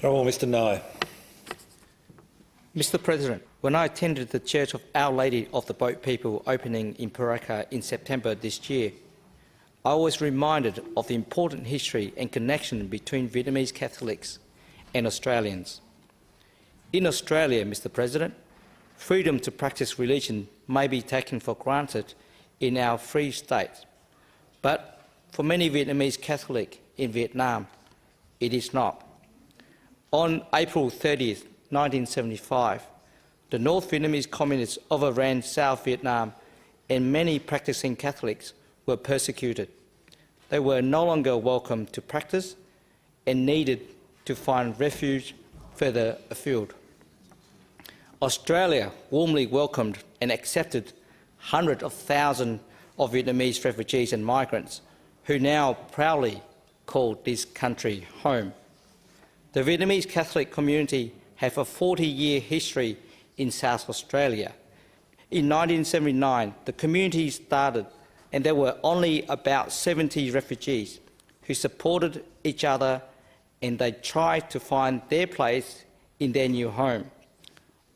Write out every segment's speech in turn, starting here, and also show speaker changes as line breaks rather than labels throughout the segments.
Honourable Mr Nye.
Mr President, when I attended the Church of Our Lady of the Boat People opening in Pooraka in September this year, I was reminded of the important history and connection between Vietnamese Catholics and Australians. In Australia, Mr President, freedom to practice religion may be taken for granted in our free state, but for many Vietnamese Catholics in Vietnam, it is not. On April 30, 1975, the North Vietnamese Communists overran South Vietnam and many practicing Catholics were persecuted. They were no longer welcome to practice and needed to find refuge further afield. Australia warmly welcomed and accepted hundreds of thousands of Vietnamese refugees and migrants who now proudly call this country home. The Vietnamese Catholic community have a 40-year history in South Australia. In 1979, the community started and there were only about 70 refugees who supported each other and they tried to find their place in their new home.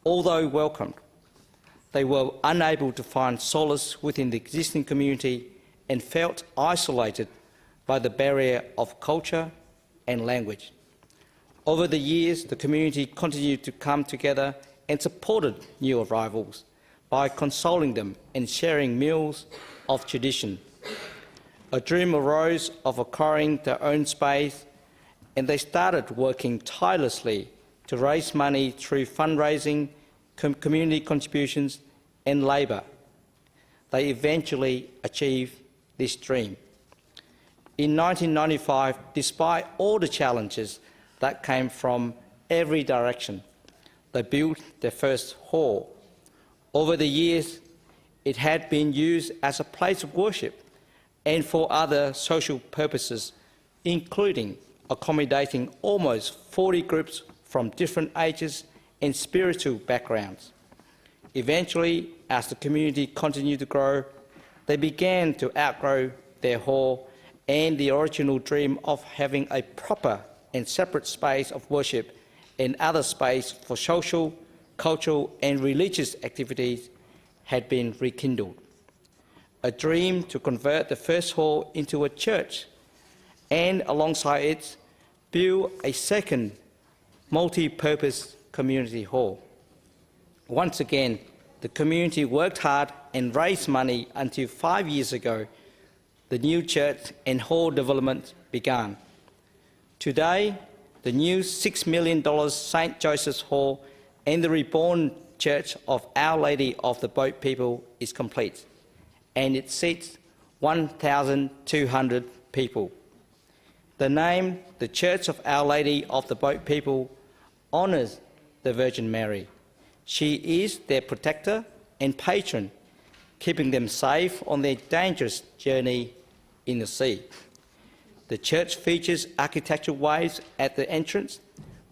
Although welcomed, they were unable to find solace within the existing community and felt isolated by the barrier of culture and language. Over the years, the community continued to come together and supported new arrivals by consoling them and sharing meals of tradition. A dream arose of acquiring their own space, and they started working tirelessly to raise money through fundraising, community contributions and labour. They eventually achieved this dream. In 1995, despite all the challenges that came from every direction, they built their first hall. Over the years, it had been used as a place of worship and for other social purposes, including accommodating almost 40 groups from different ages and spiritual backgrounds. Eventually, as the community continued to grow, they began to outgrow their hall and the original dream of having a proper and separate space of worship and other space for social, cultural and religious activities had been rekindled. A dream to convert the first hall into a church and, alongside it, build a second multi-purpose community hall. Once again, the community worked hard and raised money until 5 years ago the new church and hall development began. Today, the new $6 million St. Joseph's Hall and the reborn Church of Our Lady of the Boat People is complete, and it seats 1,200 people. The name, the Church of Our Lady of the Boat People, honours the Virgin Mary. She is their protector and patron, keeping them safe on their dangerous journey in the sea. The church features architectural waves at the entrance,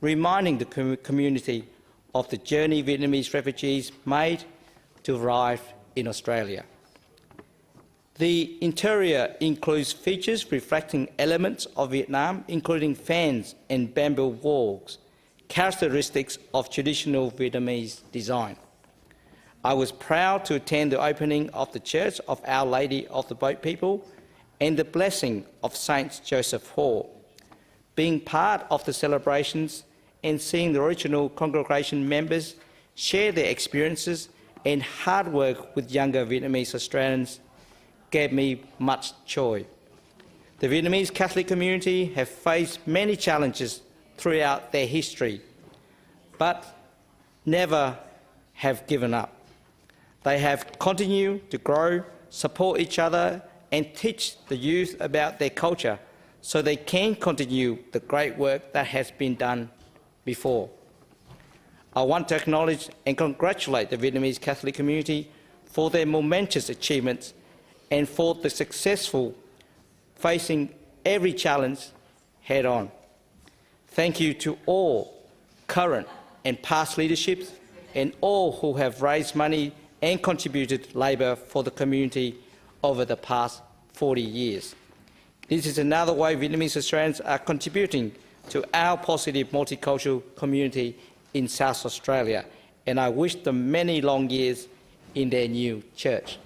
reminding the community of the journey Vietnamese refugees made to arrive in Australia. The interior includes features reflecting elements of Vietnam, including fans and bamboo walls, characteristics of traditional Vietnamese design. I was proud to attend the opening of the Church of Our Lady of the Boat People and the blessing of St. Joseph Hall. Being part of the celebrations and seeing the original congregation members share their experiences and hard work with younger Vietnamese Australians gave me much joy. The Vietnamese Catholic community have faced many challenges throughout their history, but never have given up. They have continued to grow, support each other and teach the youth about their culture so they can continue the great work that has been done before. I want to acknowledge and congratulate the Vietnamese Catholic community for their momentous achievements and for the successful facing every challenge head-on. Thank you to all current and past leaderships and all who have raised money and contributed labour for the community over the past 40 years. This is another way Vietnamese Australians are contributing to our positive multicultural community in South Australia, and I wish them many long years in their new church.